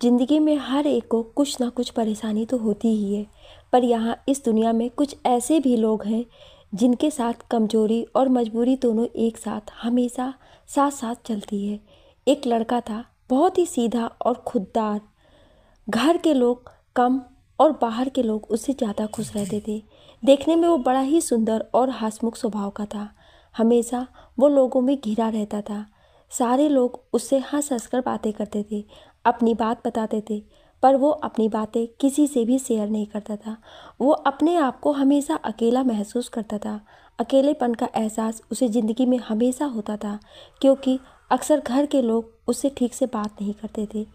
जिंदगी में हर एक को कुछ ना कुछ परेशानी तो होती ही है। पर यहाँ इस दुनिया में कुछ ऐसे भी लोग हैं जिनके साथ कमजोरी और मजबूरी दोनों एक साथ हमेशा साथ साथ चलती है। एक लड़का था, बहुत ही सीधा और खुददार। घर के लोग कम और बाहर के लोग उससे ज़्यादा खुश रहते थे। देखने में वो बड़ा ही सुंदर और हंसमुख स्वभाव का था। हमेशा वो लोगों में घिरा रहता था। सारे लोग उससे हंस हंस कर बातें करते थे, अपनी बात बताते थे, पर वो अपनी बातें किसी से भी शेयर नहीं करता था। वो अपने आप को हमेशा अकेला महसूस करता था। अकेलेपन का एहसास उसे ज़िंदगी में हमेशा होता था, क्योंकि अक्सर घर के लोग उससे ठीक से बात नहीं करते थे।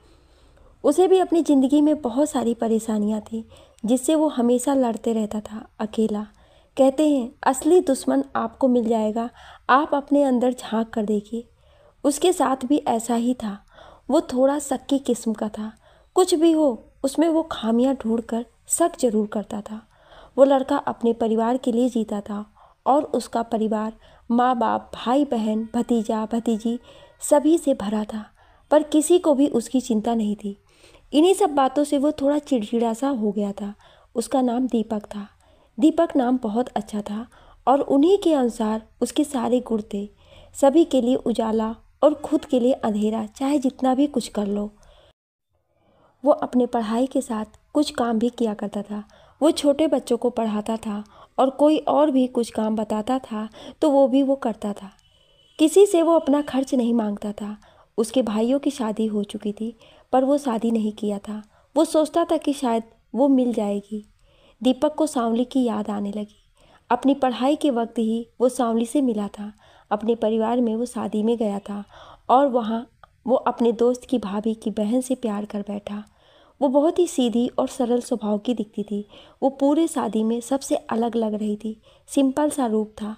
उसे भी अपनी ज़िंदगी में बहुत सारी परेशानियां थी, जिससे वो हमेशा लड़ते रहता था अकेला। कहते हैं असली दुश्मन आपको मिल जाएगा, आप अपने अंदर झांक कर देखिए। उसके साथ भी ऐसा ही था। वो थोड़ा शक्की किस्म का था। कुछ भी हो, उसमें वो खामियां ढूंढकर शक जरूर करता था। वो लड़का अपने परिवार के लिए जीता था और उसका परिवार माँ बाप, भाई बहन, भतीजा भतीजी सभी से भरा था, पर किसी को भी उसकी चिंता नहीं थी। इन्हीं सब बातों से वो थोड़ा चिड़चिड़ा सा हो गया था। उसका नाम दीपक था। दीपक नाम बहुत अच्छा था और उन्हीं के अनुसार उसके सारे गुण थे। सभी के लिए उजाला और खुद के लिए अंधेरा, चाहे जितना भी कुछ कर लो। वो अपने पढ़ाई के साथ कुछ काम भी किया करता था। वो छोटे बच्चों को पढ़ाता था और कोई और भी कुछ काम बताता था तो वो भी वो करता था। किसी से वो अपना खर्च नहीं मांगता था। उसके भाइयों की शादी हो चुकी थी, पर वो शादी नहीं किया था। वो सोचता था कि शायद वो मिल जाएगी। दीपक को सांवली की याद आने लगी। अपनी पढ़ाई के वक्त ही वो सांवली से मिला था। अपने परिवार में वो शादी में गया था और वहाँ वो अपने दोस्त की भाभी की बहन से प्यार कर बैठा। वो बहुत ही सीधी और सरल स्वभाव की दिखती थी। वो पूरे शादी में सबसे अलग लग रही थी। सिंपल सा रूप था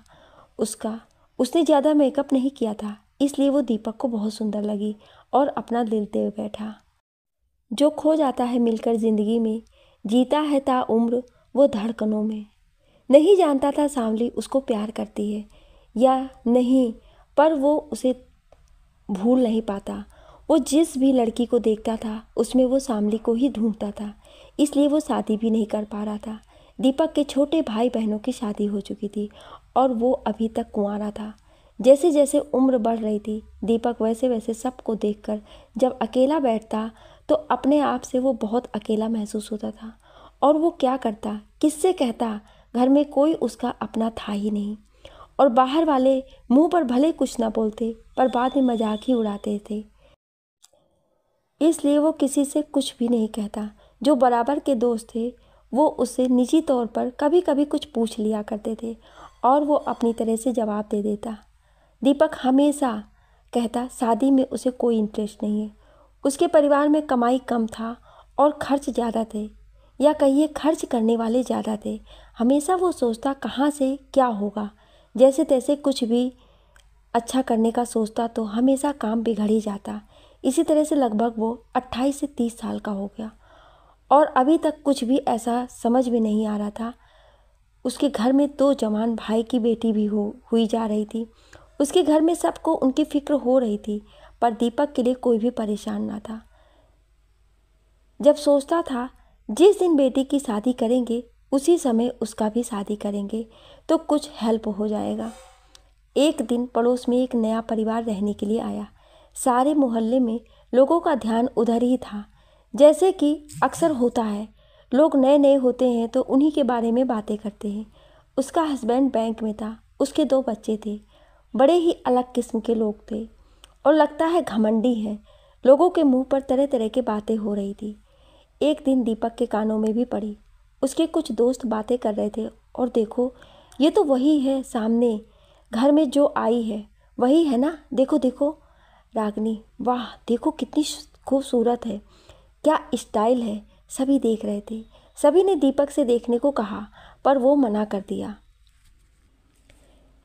उसका। उसने ज़्यादा मेकअप नहीं किया था, इसलिए वो दीपक को बहुत सुंदर लगी और अपना दिल दे बैठा। जो खो जाता है मिलकर ज़िंदगी में, जीता है ता उम्र वो धड़कनों में। नहीं जानता था सांवली उसको प्यार करती है या नहीं, पर वो उसे भूल नहीं पाता। वो जिस भी लड़की को देखता था उसमें वो सांवली को ही ढूंढता था, इसलिए वो शादी भी नहीं कर पा रहा था। दीपक के छोटे भाई बहनों की शादी हो चुकी थी और वो अभी तक कुंवारा था। जैसे जैसे उम्र बढ़ रही थी, दीपक वैसे वैसे सबको देखकर जब अकेला बैठता तो अपने आप से वो बहुत अकेला महसूस होता था। और वो क्या करता, किससे कहता? घर में कोई उसका अपना था ही नहीं और बाहर वाले मुंह पर भले कुछ ना बोलते, पर बाद में मजाक ही उड़ाते थे। इसलिए वो किसी से कुछ भी नहीं कहता। जो बराबर के दोस्त थे वो उससे निजी तौर पर कभी कभी कुछ पूछ लिया करते थे और वो अपनी तरह से जवाब दे देता। दीपक हमेशा कहता शादी में उसे कोई इंटरेस्ट नहीं है। उसके परिवार में कमाई कम था और खर्च ज़्यादा थे, या कहिए खर्च करने वाले ज़्यादा थे। हमेशा वो सोचता कहाँ से क्या होगा। जैसे तैसे कुछ भी अच्छा करने का सोचता तो हमेशा काम बिगड़ ही जाता। इसी तरह से लगभग वो 28 से 30 साल का हो गया और अभी तक कुछ भी ऐसा समझ में नहीं आ रहा था। उसके घर में 2 जवान भाई की बेटी भी हुई जा रही थी। उसके घर में सबको उनकी फिक्र हो रही थी, पर दीपक के लिए कोई भी परेशान ना था। जब सोचता था जिस दिन बेटी की शादी करेंगे उसी समय उसका भी शादी करेंगे तो कुछ हेल्प हो जाएगा। एक दिन पड़ोस में एक नया परिवार रहने के लिए आया। सारे मोहल्ले में लोगों का ध्यान उधर ही था। जैसे कि अक्सर होता है, लोग नए नए होते हैं तो उन्हीं के बारे में बातें करते हैं। उसका हस्बैंड बैंक में था, उसके 2 बच्चे थे। बड़े ही अलग किस्म के लोग थे और लगता है घमंडी हैं। लोगों के मुंह पर तरह तरह की बातें हो रही थी। एक दिन दीपक के कानों में भी पड़ी। उसके कुछ दोस्त बातें कर रहे थे और देखो, ये तो वही है सामने घर में जो आई है, वही है ना, देखो देखो रागनी, वाह देखो कितनी खूबसूरत है, क्या स्टाइल है। सभी देख रहे थे। सभी ने दीपक से देखने को कहा, पर वो मना कर दिया।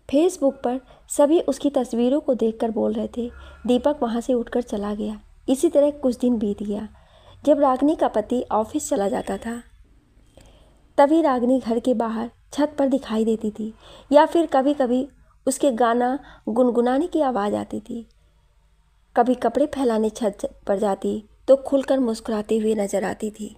फेसबुक पर सभी उसकी तस्वीरों को देखकर बोल रहे थे। दीपक वहाँ से उठकर चला गया। इसी तरह कुछ दिन बीत गया। जब रागनी का पति ऑफिस चला जाता था तभी रागनी घर के बाहर छत पर दिखाई देती थी, या फिर कभी कभी उसके गाना गुनगुनाने की आवाज़ आती थी। कभी कपड़े फैलाने छत पर जाती तो खुलकर मुस्कुराती हुई नजर आती थी,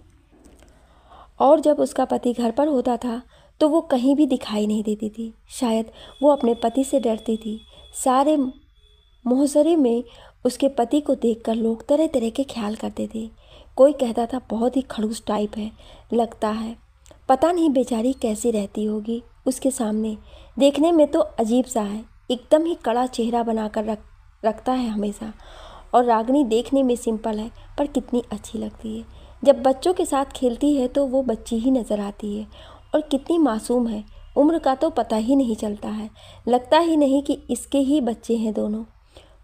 और जब उसका पति घर पर होता था तो वो कहीं भी दिखाई नहीं देती थी। शायद वो अपने पति से डरती थी। सारे मोहल्ले में उसके पति को देखकर लोग तरह तरह के ख्याल करते थे। कोई कहता था बहुत ही खड़ूस टाइप है, लगता है पता नहीं बेचारी कैसी रहती होगी उसके सामने, देखने में तो अजीब सा है, एकदम ही कड़ा चेहरा बनाकर रखता है हमेशा। और रागिनी देखने में सिंपल है पर कितनी अच्छी लगती है। जब बच्चों के साथ खेलती है तो वो बच्ची ही नज़र आती है, और कितनी मासूम है, उम्र का तो पता ही नहीं चलता है, लगता ही नहीं कि इसके ही बच्चे हैं दोनों।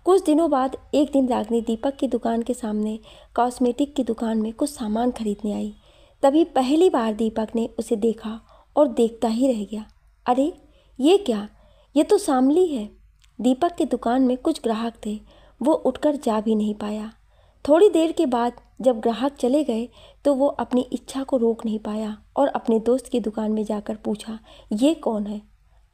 कुछ दिनों बाद एक दिन रागिनी दीपक की दुकान के सामने कॉस्मेटिक की दुकान में कुछ सामान खरीदने आई। तभी पहली बार दीपक ने उसे देखा और देखता ही रह गया। अरे ये क्या, ये तो शामली है। दीपक की दुकान में कुछ ग्राहक थे, वो उठकर जा भी नहीं पाया। थोड़ी देर के बाद जब ग्राहक चले गए तो वो अपनी इच्छा को रोक नहीं पाया और अपने दोस्त की दुकान में जाकर पूछा, ये कौन है?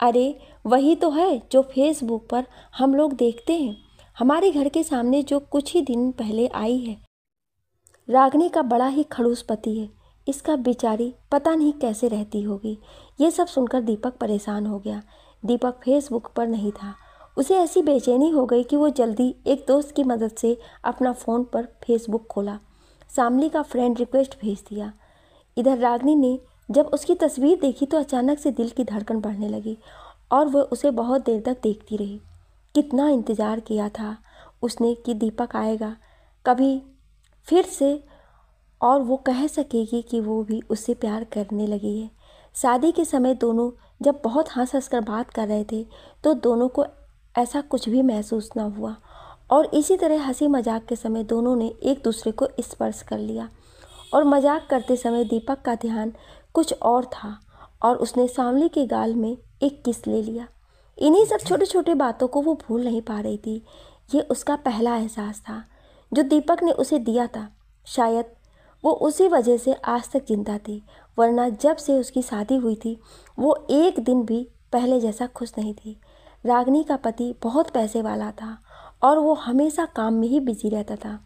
अरे वही तो है जो फेसबुक पर हम लोग देखते हैं, हमारे घर के सामने जो कुछ ही दिन पहले आई है। रागिनी का बड़ा ही खड़ूस पति है, इसका बेचारी पता नहीं कैसे रहती होगी। ये सब सुनकर दीपक परेशान हो गया। दीपक फेसबुक पर नहीं था। उसे ऐसी बेचैनी हो गई कि वो जल्दी एक दोस्त की मदद से अपना फ़ोन पर फेसबुक खोला, शामली का फ्रेंड रिक्वेस्ट भेज दिया। इधर रागिनी ने जब उसकी तस्वीर देखी तो अचानक से दिल की धड़कन बढ़ने लगी और वह उसे बहुत देर तक देखती रही। कितना इंतज़ार किया था उसने कि दीपक आएगा कभी फिर से और वो कह सकेगी कि वो भी उससे प्यार करने लगी है। शादी के समय दोनों जब बहुत हंस हंस कर बात कर रहे थे तो दोनों को ऐसा कुछ भी महसूस ना हुआ, और इसी तरह हंसी मजाक के समय दोनों ने एक दूसरे को स्पर्श कर लिया। और मजाक करते समय दीपक का ध्यान कुछ और था और उसने शामली के गाल में एक किस ले लिया। इन्हीं सब छोटे छोटे बातों को वो भूल नहीं पा रही थी। ये उसका पहला एहसास था जो दीपक ने उसे दिया था। शायद वो उसी वजह से आज तक जिंदा थी, वरना जब से उसकी शादी हुई थी वो एक दिन भी पहले जैसा खुश नहीं थी। रागिनी का पति बहुत पैसे वाला था और वो हमेशा काम में ही बिजी रहता था।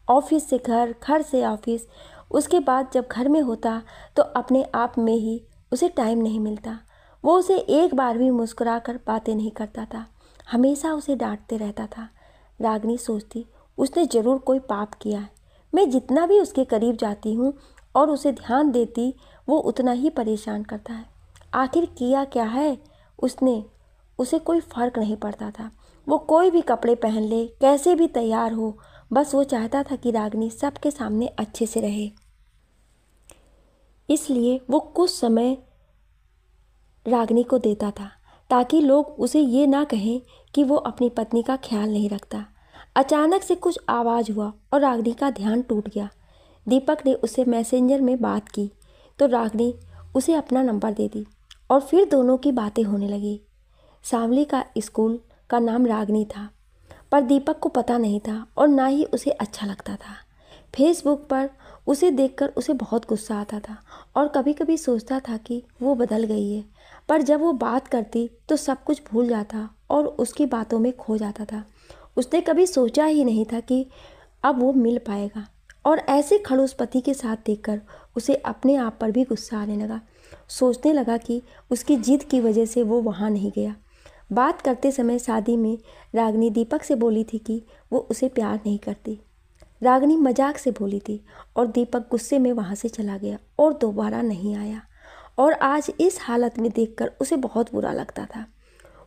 ऑफिस से घर, घर से ऑफिस, उसके बाद जब घर में होता तो अपने आप में ही उसे टाइम नहीं मिलता। वो उसे एक बार भी मुस्कुरा कर बातें नहीं करता था, हमेशा उसे डांटते रहता था। रागिनी सोचती उसने ज़रूर कोई पाप किया है। मैं जितना भी उसके करीब जाती हूँ और उसे ध्यान देती वो उतना ही परेशान करता है। आखिर किया क्या है उसने, उसे कोई फ़र्क नहीं पड़ता था। वो कोई भी कपड़े पहन ले, कैसे भी तैयार हो, बस वो चाहता था कि रागिनी सबके सामने अच्छे से रहे। इसलिए वो कुछ समय रागिनी को देता था ताकि लोग उसे ये ना कहें कि वो अपनी पत्नी का ख्याल नहीं रखता। अचानक से कुछ आवाज़ हुआ और रागिनी का ध्यान टूट गया। दीपक ने उससे मैसेंजर में बात की तो रागिनी उसे अपना नंबर दे दी और फिर दोनों की बातें होने लगी। शामली का स्कूल का नाम रागिनी था, पर दीपक को पता नहीं था और ना ही उसे अच्छा लगता था। फेसबुक पर उसे देखकर उसे बहुत गुस्सा आता था और कभी कभी सोचता था कि वो बदल गई है, पर जब वो बात करती तो सब कुछ भूल जाता और उसकी बातों में खो जाता था। उसने कभी सोचा ही नहीं था कि अब वो मिल पाएगा, और ऐसे खड़ूस पति के साथ देखकर उसे अपने आप पर भी गुस्सा आने लगा। सोचने लगा कि उसकी जिद की वजह से वो वहाँ नहीं गया। बात करते समय शादी में रागिनी दीपक से बोली थी कि वो उसे प्यार नहीं करती। रागिनी मजाक से बोली थी और दीपक गुस्से में वहाँ से चला गया और दोबारा नहीं आया। और आज इस हालत में देखकर उसे बहुत बुरा लगता था।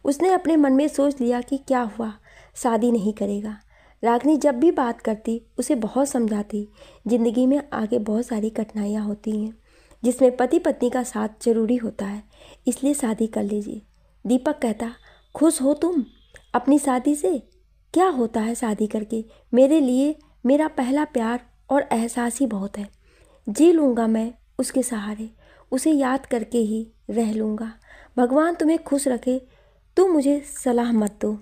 उसने अपने मन में सोच लिया कि क्या हुआ, शादी नहीं करेगा। रागिनी जब भी बात करती उसे बहुत समझाती, ज़िंदगी में आगे बहुत सारी कठिनाइयाँ होती हैं जिसमें पति पत्नी का साथ जरूरी होता है, इसलिए शादी कर लीजिए। दीपक कहता, खुश हो तुम अपनी शादी से? क्या होता है शादी करके, मेरे लिए मेरा पहला प्यार और एहसास ही बहुत है। जी लूँगा मैं उसके सहारे, उसे याद करके ही रह लूँगा। भगवान तुम्हें खुश रखे, तुम मुझे सलाह मत दो।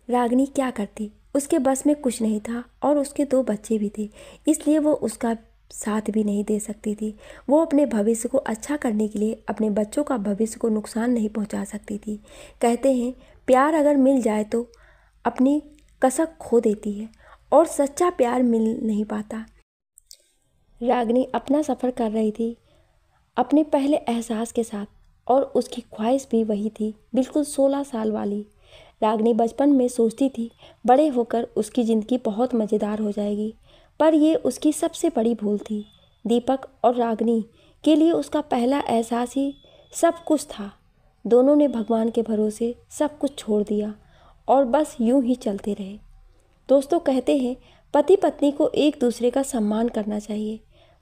रागिनी क्या करती, उसके बस में कुछ नहीं था और उसके 2 बच्चे भी थे, इसलिए वो उसका साथ भी नहीं दे सकती थी। वो अपने भविष्य को अच्छा करने के लिए अपने बच्चों का भविष्य को नुकसान नहीं पहुंचा सकती थी। कहते हैं प्यार अगर मिल जाए तो अपनी कसक खो देती है, और सच्चा प्यार मिल नहीं पाता। रागिनी अपना सफ़र कर रही थी अपने पहले एहसास के साथ, और उसकी ख्वाहिश भी वही थी, बिल्कुल 16 साल वाली। रागिनी बचपन में सोचती थी बड़े होकर उसकी ज़िंदगी बहुत मज़ेदार हो जाएगी, पर ये उसकी सबसे बड़ी भूल थी। दीपक और रागिनी के लिए उसका पहला एहसास ही सब कुछ था। दोनों ने भगवान के भरोसे सब कुछ छोड़ दिया और बस यूं ही चलते रहे। दोस्तों, कहते हैं पति पत्नी को एक दूसरे का सम्मान करना चाहिए,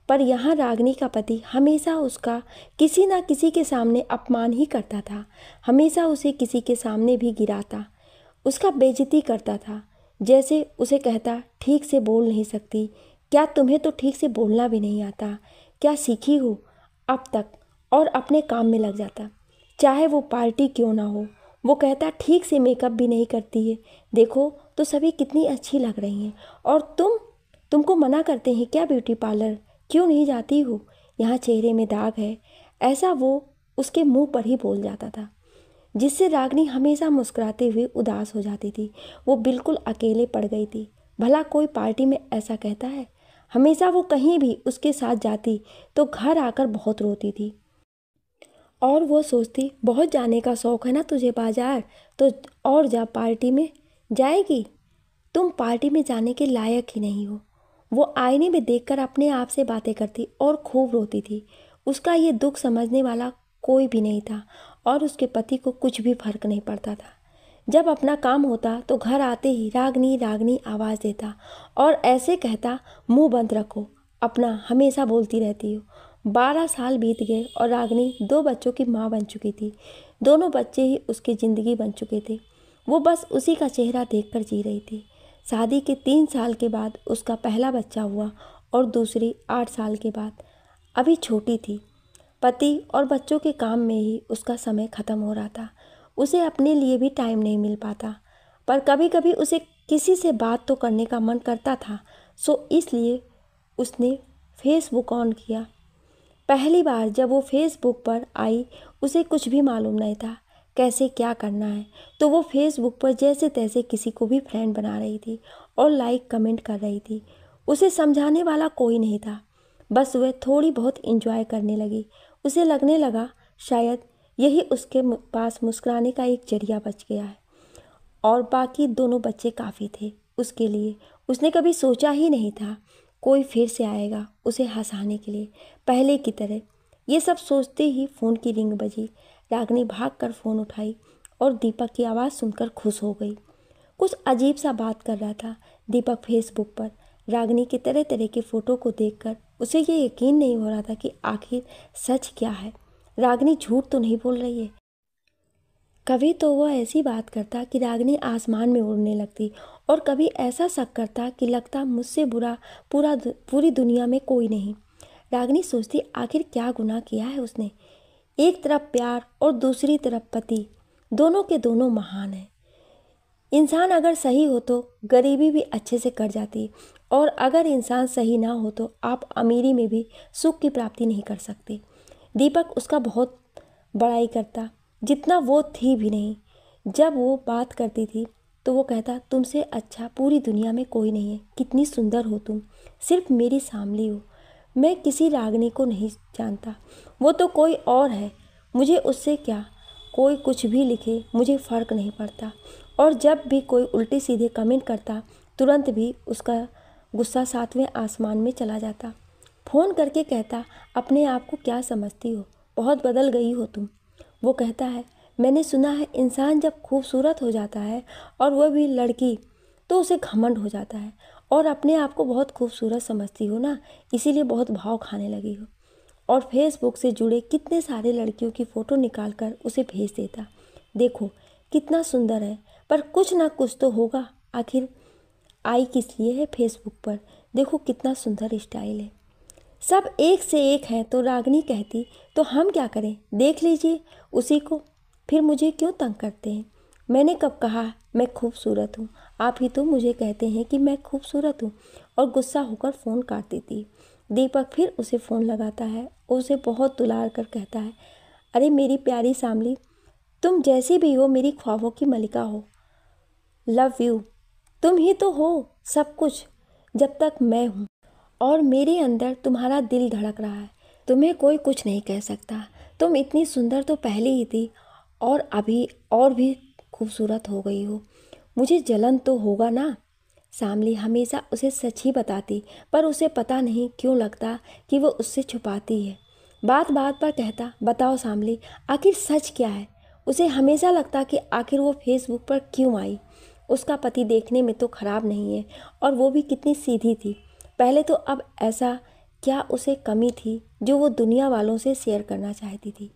पर यहाँ रागिनी का पति हमेशा उसका किसी न किसी के सामने अपमान ही करता था। हमेशा उसे किसी के सामने भी गिराता, उसका बेइज्जती करता था। जैसे उसे कहता, ठीक से बोल नहीं सकती क्या? तुम्हें तो ठीक से बोलना भी नहीं आता, क्या सीखी हो अब तक? और अपने काम में लग जाता, चाहे वो पार्टी क्यों ना हो। वो कहता, ठीक से मेकअप भी नहीं करती है, देखो तो सभी कितनी अच्छी लग रही हैं। और तुमको मना करते हैं क्या ब्यूटी पार्लर क्यों नहीं जाती हो? यहाँ चेहरे में दाग है। ऐसा वो उसके मुंह पर ही बोल जाता था, जिससे रागिनी हमेशा मुस्कुराते हुए उदास हो जाती थी। वो बिल्कुल अकेले पड़ गई थी। भला कोई पार्टी में ऐसा कहता है? हमेशा वो कहीं भी उसके साथ जाती तो घर आकर बहुत रोती थी, और वो सोचती, बहुत जाने का शौक़ है ना तुझे बाजार, तो और जा, पार्टी में जाएगी? तुम पार्टी में जाने के लायक ही नहीं हो। वो आईने में देखकर अपने आप से बातें करती और खूब रोती थी। उसका ये दुख समझने वाला कोई भी नहीं था, और उसके पति को कुछ भी फर्क नहीं पड़ता था। जब अपना काम होता तो घर आते ही रागिनी रागिनी आवाज़ देता और ऐसे कहता, मुंह बंद रखो अपना, हमेशा बोलती रहती हो। 12 साल बीत गए और रागिनी 2 बच्चों की माँ बन चुकी थी। दोनों बच्चे ही उसकी ज़िंदगी बन चुके थे। वो बस उसी का चेहरा देखकर जी रही थी। शादी के 3 साल के बाद उसका पहला बच्चा हुआ, और दूसरी 8 साल के बाद। अभी छोटी थी। पति और बच्चों के काम में ही उसका समय ख़त्म हो रहा था। उसे अपने लिए भी टाइम नहीं मिल पाता, पर कभी कभी उसे किसी से बात तो करने का मन करता था। सो इसलिए उसने फेसबुक ऑन किया। पहली बार जब वो फेसबुक पर आई, उसे कुछ भी मालूम नहीं था कैसे क्या करना है, तो वो फेसबुक पर जैसे तैसे किसी को भी फ्रेंड बना रही थी और लाइक कमेंट कर रही थी। उसे समझाने वाला कोई नहीं था, बस वह थोड़ी बहुत एंजॉय करने लगी। उसे लगने लगा शायद यही उसके पास मुस्कुराने का एक जरिया बच गया है, और बाकी दोनों बच्चे काफ़ी थे उसके लिए। उसने कभी सोचा ही नहीं था कोई फिर से आएगा उसे हंसाने के लिए पहले की तरह। ये सब सोचते ही फ़ोन की रिंग बजी। रागिनी भागकर फ़ोन उठाई और दीपक की आवाज़ सुनकर खुश हो गई। कुछ अजीब सा बात कर रहा था दीपक फेसबुक पर। रागिनी के तरह तरह के फ़ोटो को देखकर उसे ये यकीन नहीं हो रहा था कि आखिर सच क्या है। रागिनी झूठ तो नहीं बोल रही है। कभी तो वह ऐसी बात करता कि रागिनी आसमान में उड़ने लगती, और कभी ऐसा शक करता कि लगता मुझसे बुरा पूरी दुनिया में कोई नहीं। रागिनी सोचती, आखिर क्या गुनाह किया है उसने। एक तरफ प्यार और दूसरी तरफ पति, दोनों के दोनों महान हैं। इंसान अगर सही हो तो गरीबी भी अच्छे से कट जाती, और अगर इंसान सही ना हो तो आप अमीरी में भी सुख की प्राप्ति नहीं कर सकते। दीपक उसका बहुत बड़ाई करता, जितना वो थी भी नहीं। जब वो बात करती थी तो वो कहता, तुमसे अच्छा पूरी दुनिया में कोई नहीं है, कितनी सुंदर हो तुम, सिर्फ मेरी सांवली हो। मैं किसी रागिनी को नहीं जानता, वो तो कोई और है, मुझे उससे क्या, कोई कुछ भी लिखे मुझे फ़र्क नहीं पड़ता। और जब भी कोई उल्टे सीधे कमेंट करता, तुरंत भी उसका गुस्सा 7वें आसमान में चला जाता। फ़ोन करके कहता, अपने आप को क्या समझती हो, बहुत बदल गई हो तुम। वो कहता है, मैंने सुना है इंसान जब खूबसूरत हो जाता है और वह भी लड़की, तो उसे घमंड हो जाता है, और अपने आप को बहुत खूबसूरत समझती हो ना, इसीलिए बहुत भाव खाने लगी हो। और फेसबुक से जुड़े कितने सारे लड़कियों की फ़ोटो निकाल कर उसे भेज देता। देखो कितना सुंदर है, पर कुछ ना कुछ तो होगा, आखिर आई किस लिए है फेसबुक पर, देखो कितना सुंदर स्टाइल है। सब एक से एक हैं। तो रागिनी कहती, तो हम क्या करें, देख लीजिए उसी को, फिर मुझे क्यों तंग करते हैं। मैंने कब कहा मैं खूबसूरत हूँ, आप ही तो मुझे कहते हैं कि मैं खूबसूरत हूँ। और गुस्सा होकर फ़ोन काट देती। दीपक फिर उसे फ़ोन लगाता है और उसे बहुत दुलार कर कहता है, अरे मेरी प्यारी सांवली, तुम जैसी भी हो मेरी ख्वाबों की मलिका हो, लव यू। तुम ही तो हो सब कुछ जब तक मैं हूँ, और मेरे अंदर तुम्हारा दिल धड़क रहा है। तुम्हें कोई कुछ नहीं कह सकता। तुम इतनी सुंदर तो पहले ही थी, और अभी और भी खूबसूरत हो गई हो। मुझे जलन तो होगा ना। शामली हमेशा उसे सच ही बताती, पर उसे पता नहीं क्यों लगता कि वो उससे छुपाती है। बात बात पर कहता, बताओ शामली, आखिर सच क्या है। उसे हमेशा लगता कि आखिर वो फेसबुक पर क्यों आई। उसका पति देखने में तो खराब नहीं है, और वो भी कितनी सीधी थी पहले तो। अब ऐसा क्या उसे कमी थी जो वो दुनिया वालों से शेयर करना चाहती थी।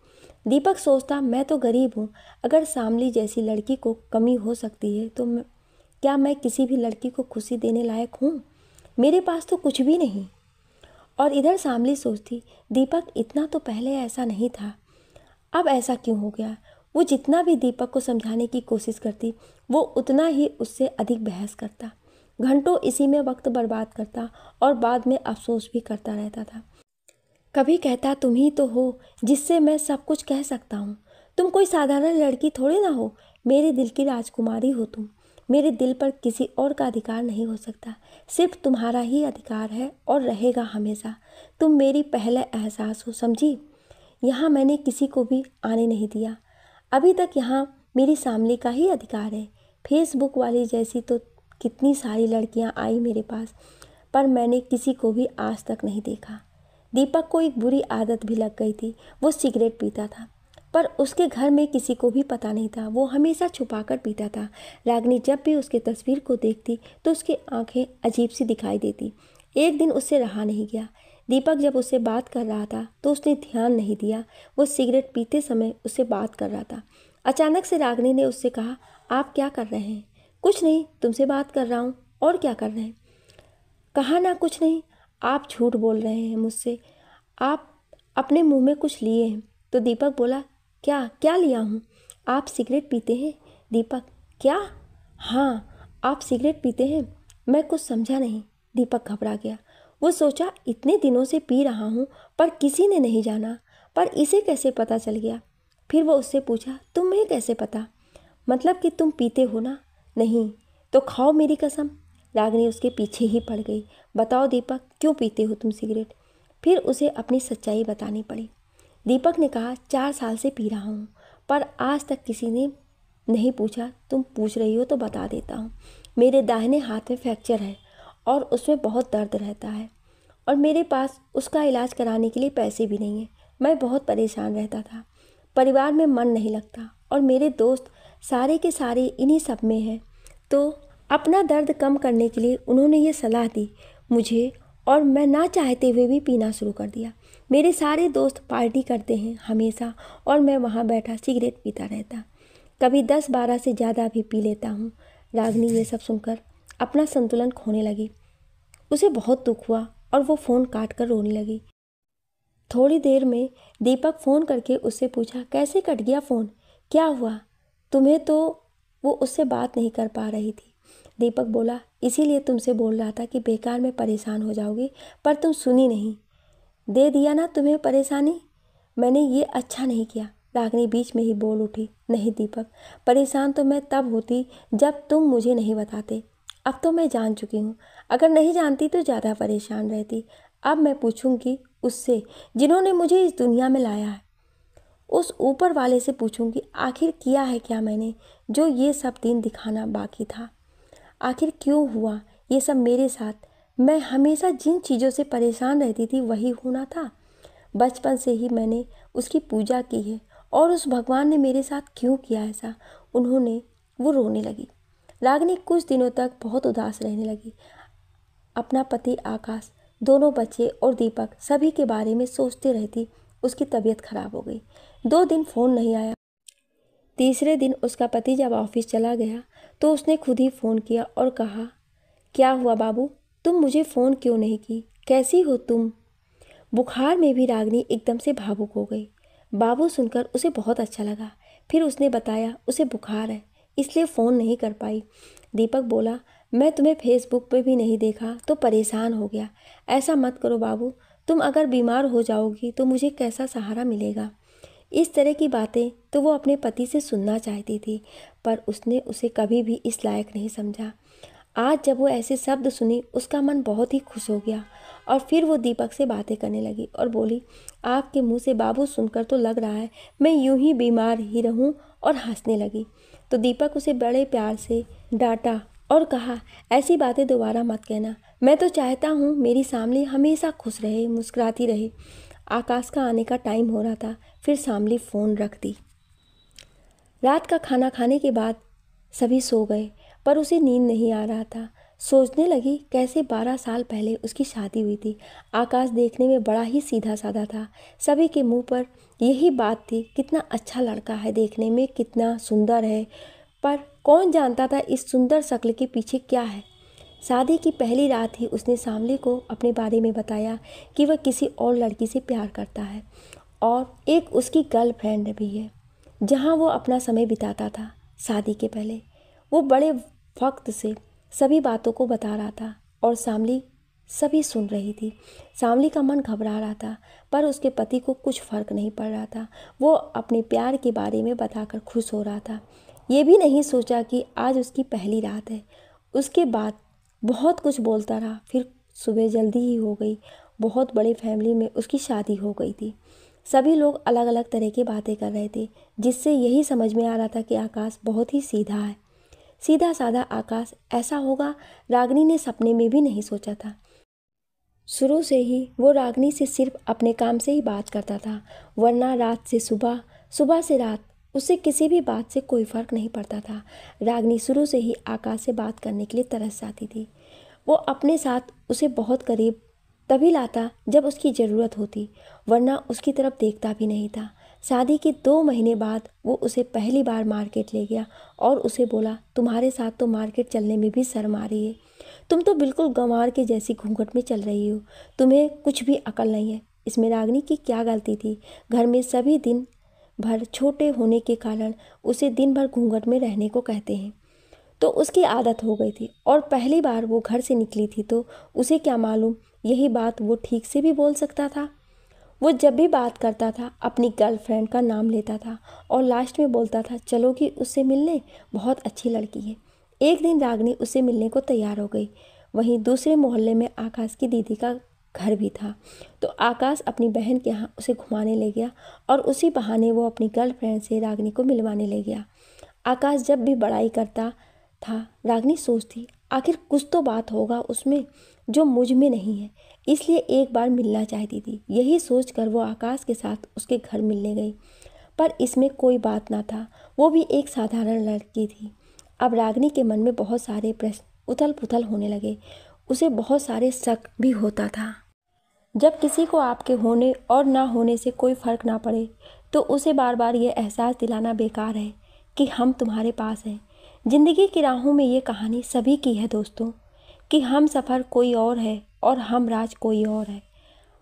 दीपक सोचता, मैं तो गरीब हूँ। अगर शामली जैसी लड़की को कमी हो सकती है तो क्या मैं किसी भी लड़की को खुशी देने लायक हूँ? मेरे पास तो कुछ भी नहीं। और इधर शामली सोचती, दीपक इतना तो पहले ऐसा नहीं था, अब ऐसा क्यों हो गया। वो जितना भी दीपक को समझाने की कोशिश करती, वो उतना ही उससे अधिक बहस करता। घंटों इसी में वक्त बर्बाद करता और बाद में अफसोस भी करता रहता था। कभी कहता, तुम ही तो हो जिससे मैं सब कुछ कह सकता हूँ। तुम कोई साधारण लड़की थोड़ी ना हो, मेरे दिल की राजकुमारी हो तुम। मेरे दिल पर किसी और का अधिकार नहीं हो सकता, सिर्फ तुम्हारा ही अधिकार है और रहेगा हमेशा। तुम मेरी पहला एहसास हो, समझी। यहाँ मैंने किसी को भी आने नहीं दिया। अभी तक यहाँ मेरी शामली का ही अधिकार है। फेसबुक वाली जैसी तो कितनी सारी लड़कियाँ आई मेरे पास, पर मैंने किसी को भी आज तक नहीं देखा। दीपक को एक बुरी आदत भी लग गई थी, वो सिगरेट पीता था, पर उसके घर में किसी को भी पता नहीं था। वो हमेशा छुपाकर पीता था। रागिनी जब भी उसकी तस्वीर को देखती तो उसकी आंखें अजीब सी दिखाई देती। एक दिन उससे रहा नहीं गया। दीपक जब उससे बात कर रहा था तो उसने ध्यान नहीं दिया, वो सिगरेट पीते समय उससे बात कर रहा था। अचानक से रागिनी ने उससे कहा, आप क्या कर रहे हैं? कुछ नहीं, तुमसे बात कर रहा हूँ। और क्या कर रहे हैं? कहा ना कुछ नहीं। आप झूठ बोल रहे हैं मुझसे, आप अपने मुंह में कुछ लिए हैं। तो दीपक बोला, क्या क्या लिया हूँ? आप सिगरेट पीते हैं? दीपक, क्या? हाँ, आप सिगरेट पीते हैं। मैं कुछ समझा नहीं। दीपक घबरा गया। वो सोचा, इतने दिनों से पी रहा हूँ पर किसी ने नहीं जाना, पर इसे कैसे पता चल गया। फिर वो उससे पूछा, तुम्हें कैसे पता? मतलब कि तुम पीते हो ना? नहीं। तो खाओ मेरी कसम। रागिनी उसके पीछे ही पड़ गई। बताओ दीपक, क्यों पीते हो तुम सिगरेट? फिर उसे अपनी सच्चाई बतानी पड़ी। दीपक ने कहा, 4 साल से पी रहा हूँ, पर आज तक किसी ने नहीं पूछा। तुम पूछ रही हो तो बता देता हूँ। मेरे दाहिने हाथ में फ्रैक्चर है और उसमें बहुत दर्द रहता है, और मेरे पास उसका इलाज कराने के लिए पैसे भी नहीं है। मैं बहुत परेशान रहता था, परिवार में मन नहीं लगता, और मेरे दोस्त सारे के सारे इन्हीं सब में हैं। तो अपना दर्द कम करने के लिए उन्होंने ये सलाह दी मुझे, और मैं ना चाहते हुए भी पीना शुरू कर दिया। मेरे सारे दोस्त पार्टी करते हैं हमेशा, और मैं वहाँ बैठा सिगरेट पीता रहता। कभी 10-12 से ज़्यादा भी पी लेता हूँ। रागिनी ये सब सुनकर अपना संतुलन खोने लगी। उसे बहुत दुख हुआ और वो फ़ोन काट कर रोने लगी। थोड़ी देर में दीपक फ़ोन करके उससे पूछा, कैसे कट गया फ़ोन? क्या हुआ तुम्हें? तो वो उससे बात नहीं कर पा रही थी। दीपक बोला, इसीलिए तुमसे बोल रहा था कि बेकार में परेशान हो जाओगी, पर तुम सुनी नहीं। दे दिया ना तुम्हें परेशानी। मैंने ये अच्छा नहीं किया। रागिनी बीच में ही बोल उठी, नहीं दीपक, परेशान तो मैं तब होती जब तुम मुझे नहीं बताते। अब तो मैं जान चुकी हूँ। अगर नहीं जानती तो ज़्यादा परेशान रहती। अब मैं पूछूंगी उससे जिन्होंने मुझे इस दुनिया में लाया है। उस ऊपर वाले से पूछूंगी, आखिर किया है क्या मैंने जो ये सब दिन दिखाना बाकी था। आखिर क्यों हुआ ये सब मेरे साथ? मैं हमेशा जिन चीज़ों से परेशान रहती थी वही होना था। बचपन से ही मैंने उसकी पूजा की है, और उस भगवान ने मेरे साथ क्यों किया ऐसा? वो रोने लगी। रागिनी कुछ दिनों तक बहुत उदास रहने लगी। अपना पति आकाश, दोनों बच्चे और दीपक सभी के बारे में सोचते रहती। उसकी तबीयत खराब हो गई। 2 दिन फ़ोन नहीं आया। तीसरे दिन उसका पति जब ऑफिस चला गया तो उसने खुद ही फ़ोन किया और कहा, क्या हुआ बाबू, तुम मुझे फ़ोन क्यों नहीं की? कैसी हो तुम? बुखार में भी रागिनी एकदम से भावुक हो गई। बाबू सुनकर उसे बहुत अच्छा लगा। फिर उसने बताया उसे बुखार है, इसलिए फ़ोन नहीं कर पाई। दीपक बोला, मैं तुम्हें फेसबुक पे भी नहीं देखा तो परेशान हो गया। ऐसा मत करो बाबू, तुम अगर बीमार हो जाओगी तो मुझे कैसा सहारा मिलेगा? इस तरह की बातें तो वो अपने पति से सुनना चाहती थी, पर उसने उसे कभी भी इस लायक नहीं समझा। आज जब वो ऐसे शब्द सुनी उसका मन बहुत ही खुश हो गया और फिर वो दीपक से बातें करने लगी और बोली, आपके मुंह से बाबू सुनकर तो लग रहा है मैं यूं ही बीमार ही रहूं, और हंसने लगी। तो दीपक उसे बड़े प्यार से डांटा और कहा, ऐसी बातें दोबारा मत कहना। मैं तो चाहता हूँ मेरी शामली हमेशा खुश रहे, मुस्कुराती रहे। आकाश का आने का टाइम हो रहा था। फिर शामली फ़ोन रख दी। रात का खाना खाने के बाद सभी सो गए, पर उसे नींद नहीं आ रहा था। सोचने लगी कैसे 12 साल पहले उसकी शादी हुई थी। आकाश देखने में बड़ा ही सीधा साधा था। सभी के मुंह पर यही बात थी, कितना अच्छा लड़का है, देखने में कितना सुंदर है। पर कौन जानता था इस सुंदर शक्ल के पीछे क्या है। शादी की पहली रात ही उसने शामली को अपने बारे में बताया कि वह किसी और लड़की से प्यार करता है और एक उसकी गर्लफ्रेंड भी है जहां वो अपना समय बिताता था। शादी के पहले वो बड़े वक्त से सभी बातों को बता रहा था और शामली सभी सुन रही थी। शामली का मन घबरा रहा था, पर उसके पति को कुछ फर्क नहीं पड़ रहा था। वो अपने प्यार के बारे में बताकर खुश हो रहा था। ये भी नहीं सोचा कि आज उसकी पहली रात है। उसके बाद बहुत कुछ बोलता रहा। फिर सुबह जल्दी ही हो गई। बहुत बड़ी फैमिली में उसकी शादी हो गई थी। सभी लोग अलग अलग तरह की बातें कर रहे थे, जिससे यही समझ में आ रहा था कि आकाश बहुत ही सीधा है। सीधा साधा आकाश ऐसा होगा रागिनी ने सपने में भी नहीं सोचा था। शुरू से ही वो रागिनी से सिर्फ अपने काम से ही बात करता था, वरना रात से सुबह, सुबह से रात उससे किसी भी बात से कोई फ़र्क नहीं पड़ता था। रागिनी शुरू से ही आकाश से बात करने के लिए तरस जाती थी। वो अपने साथ उसे बहुत करीब तभी लाता जब उसकी ज़रूरत होती, वरना उसकी तरफ देखता भी नहीं था। शादी के 2 महीने बाद वो उसे पहली बार मार्केट ले गया और उसे बोला, तुम्हारे साथ तो मार्केट चलने में भी शर्म आ रही है। तुम तो बिल्कुल गंवार के जैसी घूंघट में चल रही हो। तुम्हें कुछ भी अकल नहीं है। इसमें रागिनी की क्या गलती थी। घर में सभी दिन भर छोटे होने के कारण उसे दिन भर घूंघट में रहने को कहते हैं, तो उसकी आदत हो गई थी। और पहली बार वो घर से निकली थी, तो उसे क्या मालूम यही बात वो ठीक से भी बोल सकता था। वो जब भी बात करता था अपनी गर्लफ्रेंड का नाम लेता था और लास्ट में बोलता था, चलोगी उससे मिलने, बहुत अच्छी लड़की है। एक दिन रागिनी उससे मिलने को तैयार हो गई। वहीं दूसरे मोहल्ले में आकाश की दीदी का घर भी था, तो आकाश अपनी बहन के यहाँ उसे घुमाने ले गया और उसी बहाने वो अपनी गर्लफ्रेंड से रागिनी को मिलवाने ले गया। आकाश जब भी बड़ाई करता था, रागिनी सोचती, आखिर कुछ तो बात होगा उसमें जो मुझ में नहीं है, इसलिए एक बार मिलना चाहती थी। यही सोचकर वो आकाश के साथ उसके घर मिलने गई, पर इसमें कोई बात ना था। वो भी एक साधारण लड़की थी। अब रागिनी के मन में बहुत सारे प्रश्न उथल पुथल होने लगे। उसे बहुत सारे शक भी होता था। जब किसी को आपके होने और ना होने से कोई फ़र्क ना पड़े, तो उसे बार बार ये एहसास दिलाना बेकार है कि हम तुम्हारे पास हैं। ज़िंदगी की राहों में ये कहानी सभी की है दोस्तों, कि हम सफ़र कोई और है और हम राज कोई और है।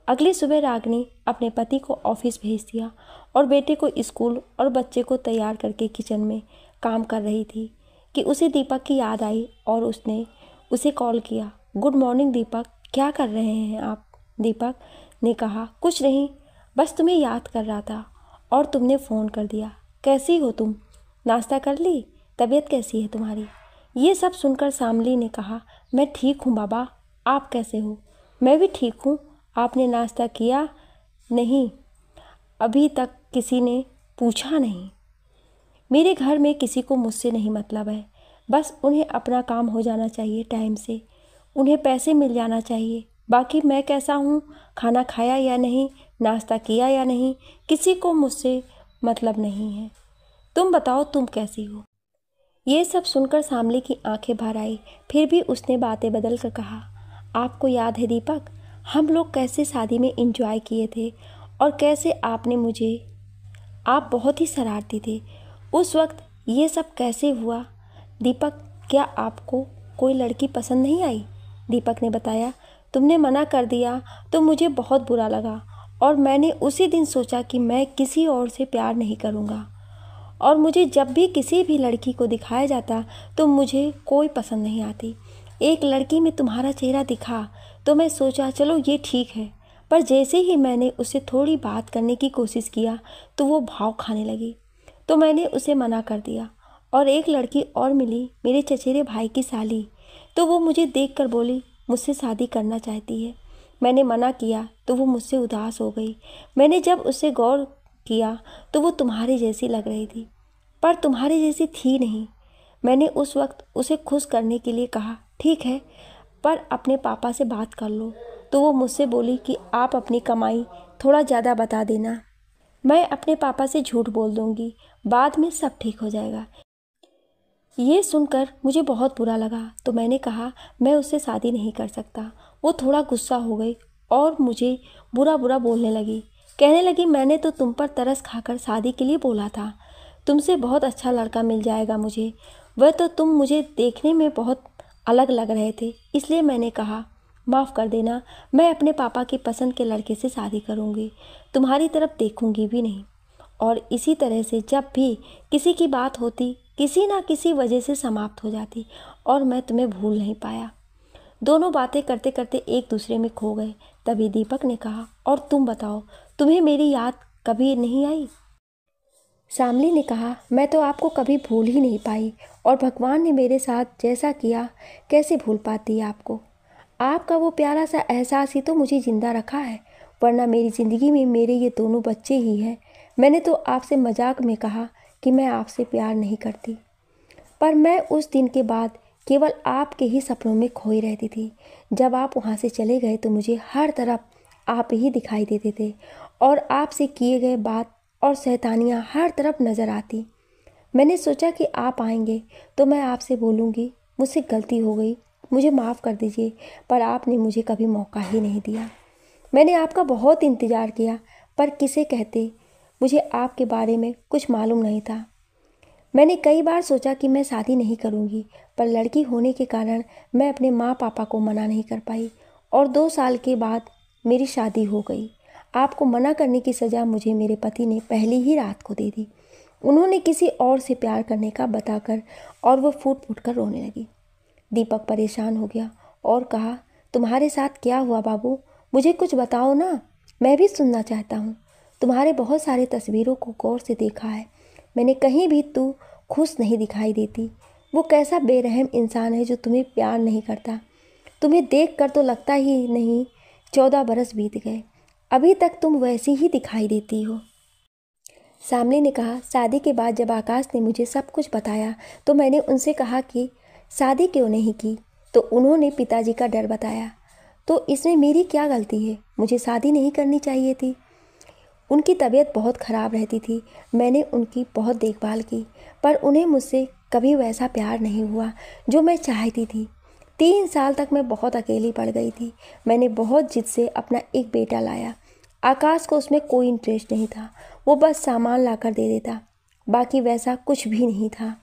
अगली सुबह रागिनी अपने पति को ऑफिस भेज दिया और बेटे को स्कूल और बच्चे को तैयार करके किचन में काम कर रही थी कि उसे दीपक की याद आई और उसने उसे कॉल किया। गुड मॉर्निंग दीपक, क्या कर रहे हैं आप? दीपक ने कहा, कुछ नहीं, बस तुम्हें याद कर रहा था और तुमने फ़ोन कर दिया। कैसी हो तुम? नाश्ता कर ली? तबीयत कैसी है तुम्हारी? ये सब सुनकर शामली ने कहा, मैं ठीक हूँ बाबा, आप कैसे हो? मैं भी ठीक हूँ। आपने नाश्ता किया? नहीं, अभी तक किसी ने पूछा नहीं। मेरे घर में किसी को मुझसे नहीं मतलब है। बस उन्हें अपना काम हो जाना चाहिए टाइम से, उन्हें पैसे मिल जाना चाहिए। बाकी मैं कैसा हूँ, खाना खाया या नहीं, नाश्ता किया या नहीं, किसी को मुझसे मतलब नहीं है। तुम बताओ, तुम कैसी हो? ये सब सुनकर शामली की आंखें भर आई। फिर भी उसने बातें बदल कर कहा, आपको याद है दीपक, हम लोग कैसे शादी में एंजॉय किए थे और कैसे आपने मुझे, आप बहुत ही शरारती थे। उस वक्त ये सब कैसे हुआ? दीपक, क्या आपको कोई लड़की पसंद नहीं आई? दीपक ने बताया, तुमने मना कर दिया तो मुझे बहुत बुरा लगा और मैंने उसी दिन सोचा कि मैं किसी और से प्यार नहीं करूँगा। और मुझे जब भी किसी भी लड़की को दिखाया जाता तो मुझे कोई पसंद नहीं आती। एक लड़की में तुम्हारा चेहरा दिखा तो मैं सोचा चलो ये ठीक है, पर जैसे ही मैंने उससे थोड़ी बात करने की कोशिश किया तो वो भाव खाने लगी, तो मैंने उसे मना कर दिया। और एक लड़की और मिली, मेरे चचेरे भाई की साली, तो वो मुझे देखकर बोली, मुझसे शादी करना चाहती है। मैंने मना किया तो वो मुझसे उदास हो गई। मैंने जब उससे गौर किया तो वो तुम्हारी जैसी लग रही थी, पर तुम्हारी जैसी थी नहीं। मैंने उस वक्त उसे खुश करने के लिए कहा, ठीक है, पर अपने पापा से बात कर लो। तो वो मुझसे बोली कि आप अपनी कमाई थोड़ा ज़्यादा बता देना, मैं अपने पापा से झूठ बोल दूँगी, बाद में सब ठीक हो जाएगा। ये सुनकर मुझे बहुत बुरा लगा, तो मैंने कहा मैं उससे शादी नहीं कर सकता। वो थोड़ा गुस्सा हो गई और मुझे बुरा बुरा बोलने लगी। कहने लगी, मैंने तो तुम पर तरस खाकर शादी के लिए बोला था, तुमसे बहुत अच्छा लड़का मिल जाएगा मुझे। वह तो तुम मुझे देखने में बहुत अलग लग रहे थे, इसलिए मैंने कहा माफ़ कर देना, मैं अपने पापा की पसंद के लड़के से शादी करूँगी, तुम्हारी तरफ देखूँगी भी नहीं। और इसी तरह से जब भी किसी की बात होती, किसी ना किसी वजह से समाप्त हो जाती और मैं तुम्हें भूल नहीं पाया। दोनों बातें करते करते एक दूसरे में खो गए। तभी दीपक ने कहा, और तुम बताओ, तुम्हें मेरी याद कभी नहीं आई? शामली ने कहा, मैं तो आपको कभी भूल ही नहीं पाई, और भगवान ने मेरे साथ जैसा किया कैसे भूल पाती आपको। आपका वो प्यारा सा एहसास ही तो मुझे ज़िंदा रखा है, वरना मेरी ज़िंदगी में मेरे ये दोनों बच्चे ही हैं। मैंने तो आपसे मजाक में कहा कि मैं आपसे प्यार नहीं करती, पर मैं उस दिन के बाद केवल आपके ही सपनों में खोई रहती थी। जब आप वहाँ से चले गए तो मुझे हर तरफ आप ही दिखाई देते थे, और आपसे किए गए बात और शैतानियाँ हर तरफ नज़र आती। मैंने सोचा कि आप आएंगे तो मैं आपसे बोलूँगी, मुझसे गलती हो गई, मुझे माफ़ कर दीजिए, पर आपने मुझे कभी मौका ही नहीं दिया। मैंने आपका बहुत इंतज़ार किया, पर किसे कहते, मुझे आपके बारे में कुछ मालूम नहीं था। मैंने कई बार सोचा कि मैं शादी नहीं करूँगी, पर लड़की होने के कारण मैं अपने माँ पापा को मना नहीं कर पाई, और 2 साल के बाद मेरी शादी हो गई। आपको मना करने की सज़ा मुझे मेरे पति ने पहली ही रात को दे दी। उन्होंने किसी और से प्यार करने का बताकर, और वह फूट फूट कर रोने लगी। दीपक परेशान हो गया और कहा, तुम्हारे साथ क्या हुआ बाबू, मुझे कुछ बताओ ना, मैं भी सुनना चाहता हूँ। तुम्हारे बहुत सारे तस्वीरों को गौर से देखा है, मैंने कहीं भी तू खुश नहीं दिखाई देती। वो कैसा बेरहम इंसान है जो तुम्हें प्यार नहीं करता। तुम्हें देख कर तो लगता ही नहीं 14 बरस बीत गए, अभी तक तुम वैसी ही दिखाई देती हो। शामली ने कहा, शादी के बाद जब आकाश ने मुझे सब कुछ बताया तो मैंने उनसे कहा कि शादी क्यों नहीं की, तो उन्होंने पिताजी का डर बताया। तो इसमें मेरी क्या गलती है, मुझे शादी नहीं करनी चाहिए थी। उनकी तबीयत बहुत ख़राब रहती थी, मैंने उनकी बहुत देखभाल की, पर उन्हें मुझसे कभी वैसा प्यार नहीं हुआ जो मैं चाहती थी। 3 साल तक मैं बहुत अकेली पड़ गई थी। मैंने बहुत जिद से अपना एक बेटा लाया। आकाश को उसमें कोई इंटरेस्ट नहीं था, वो बस सामान लाकर दे देता, बाकी वैसा कुछ भी नहीं था।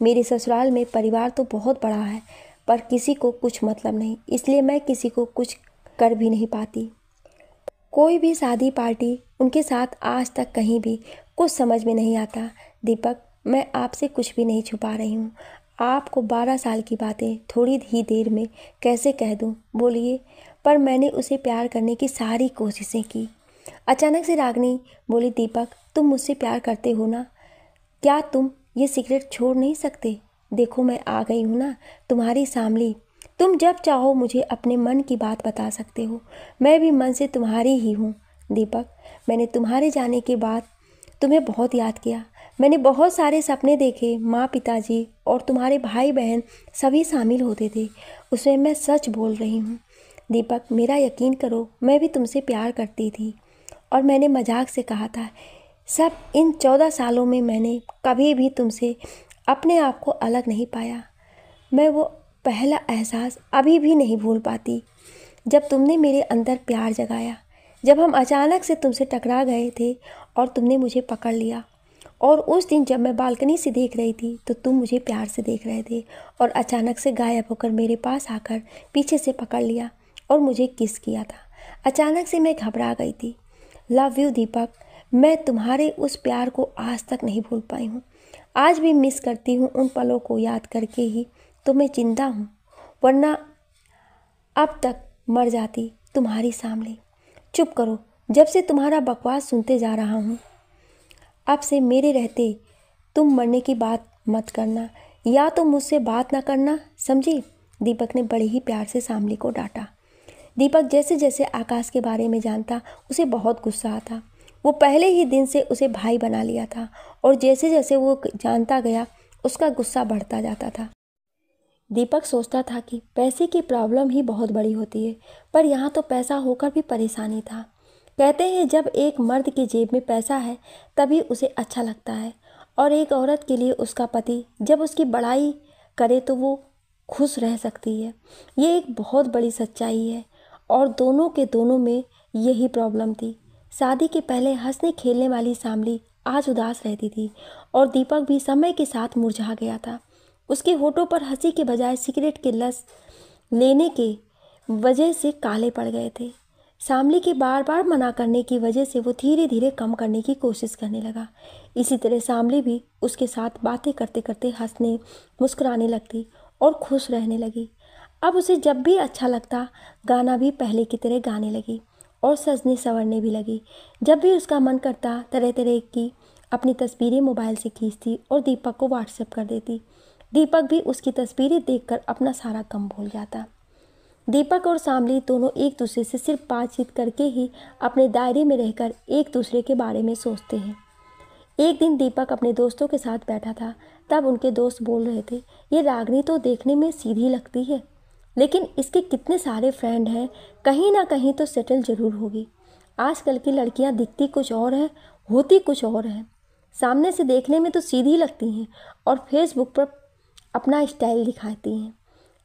मेरे ससुराल में परिवार तो बहुत बड़ा है, पर किसी को कुछ मतलब नहीं, इसलिए मैं किसी को कुछ कर भी नहीं पाती। कोई भी शादी पार्टी उनके साथ आज तक कहीं भी कुछ समझ में नहीं आता। दीपक, मैं आपसे कुछ भी नहीं छुपा रही हूँ। आपको 12 साल की बातें थोड़ी ही देर में कैसे कह दूँ, बोलिए। पर मैंने उसे प्यार करने की सारी कोशिशें की। अचानक से रागिनी बोली, दीपक, तुम मुझसे प्यार करते हो ना, क्या तुम ये सिगरेट छोड़ नहीं सकते? देखो मैं आ गई हूँ ना, तुम्हारी शामली। तुम जब चाहो मुझे अपने मन की बात बता सकते हो, मैं भी मन से तुम्हारी ही हूँ। दीपक, मैंने तुम्हारे जाने के बाद तुम्हें बहुत याद किया। मैंने बहुत सारे सपने देखे, माँ, पिताजी और तुम्हारे भाई बहन सभी शामिल होते थे, उसमें मैं सच बोल रही हूँ। दीपक, मेरा यकीन करो, मैं भी तुमसे प्यार करती थी, और मैंने मजाक से कहा था। सब इन 14 सालों में मैंने कभी भी तुमसे अपने आप को अलग नहीं पाया। मैं वो पहला एहसास अभी भी नहीं भूल पाती जब तुमने मेरे अंदर प्यार जगाया, जब हम अचानक से तुमसे टकरा गए थे और तुमने मुझे पकड़ लिया। और उस दिन जब मैं बालकनी से देख रही थी तो तुम मुझे प्यार से देख रहे थे, और अचानक से गायब होकर मेरे पास आकर पीछे से पकड़ लिया और मुझे किस किया था। अचानक से मैं घबरा गई थी। लव यू दीपक, मैं तुम्हारे उस प्यार को आज तक नहीं भूल पाई हूँ। आज भी मिस करती हूँ उन पलों को याद करके ही तो मैं जिंदा हूँ, वरना अब तक मर जाती तुम्हारी सामने। चुप करो, जब से तुम्हारा बकवास सुनते जा रहा हूँ। अब से मेरे रहते तुम मरने की बात मत करना, या तो मुझसे बात ना करना, समझी? दीपक ने बड़े ही प्यार से शामली को डांटा। दीपक जैसे जैसे आकाश के बारे में जानता उसे बहुत गुस्सा आता। वो पहले ही दिन से उसे भाई बना लिया था और जैसे जैसे वो जानता गया उसका गुस्सा बढ़ता जाता था। दीपक सोचता था कि पैसे की प्रॉब्लम ही बहुत बड़ी होती है, पर यहाँ तो पैसा होकर भी परेशानी था। कहते हैं जब एक मर्द की जेब में पैसा है तभी उसे अच्छा लगता है, और एक औरत के लिए उसका पति जब उसकी बड़ाई करे तो वो खुश रह सकती है। ये एक बहुत बड़ी सच्चाई है और दोनों के दोनों में यही प्रॉब्लम थी। शादी के पहले हंसने खेलने वाली शामली आज उदास रहती थी और दीपक भी समय के साथ मुरझा गया था। उसके होठों पर हंसी के बजाय सिगरेट के लस लेने के वजह से काले पड़ गए थे। शामली के बार बार मना करने की वजह से वो धीरे धीरे कम करने की कोशिश करने लगा। इसी तरह शामली भी उसके साथ बातें करते करते हंसने मुस्कुराने लगती और खुश रहने लगी। अब उसे जब भी अच्छा लगता गाना भी पहले की तरह गाने लगी और सजने संवरने भी लगी। जब भी उसका मन करता तरह तरह की अपनी तस्वीरें मोबाइल से खींचती और दीपक को व्हाट्सएप कर देती। दीपक भी उसकी तस्वीरें देखकर अपना सारा गम भूल जाता। दीपक और शामली दोनों एक दूसरे से सिर्फ बातचीत करके ही अपने दायरे में रहकर एक दूसरे के बारे में सोचते हैं। एक दिन दीपक अपने दोस्तों के साथ बैठा था, तब उनके दोस्त बोल रहे थे, ये रागनी तो देखने में सीधी लगती है, लेकिन इसके कितने सारे फ्रेंड हैं, कहीं ना कहीं तो सेटल जरूर होगी। आजकल की लड़कियां दिखती कुछ और है, होती कुछ और है। सामने से देखने में तो सीधी लगती हैं और फेसबुक पर अपना स्टाइल दिखाती हैं।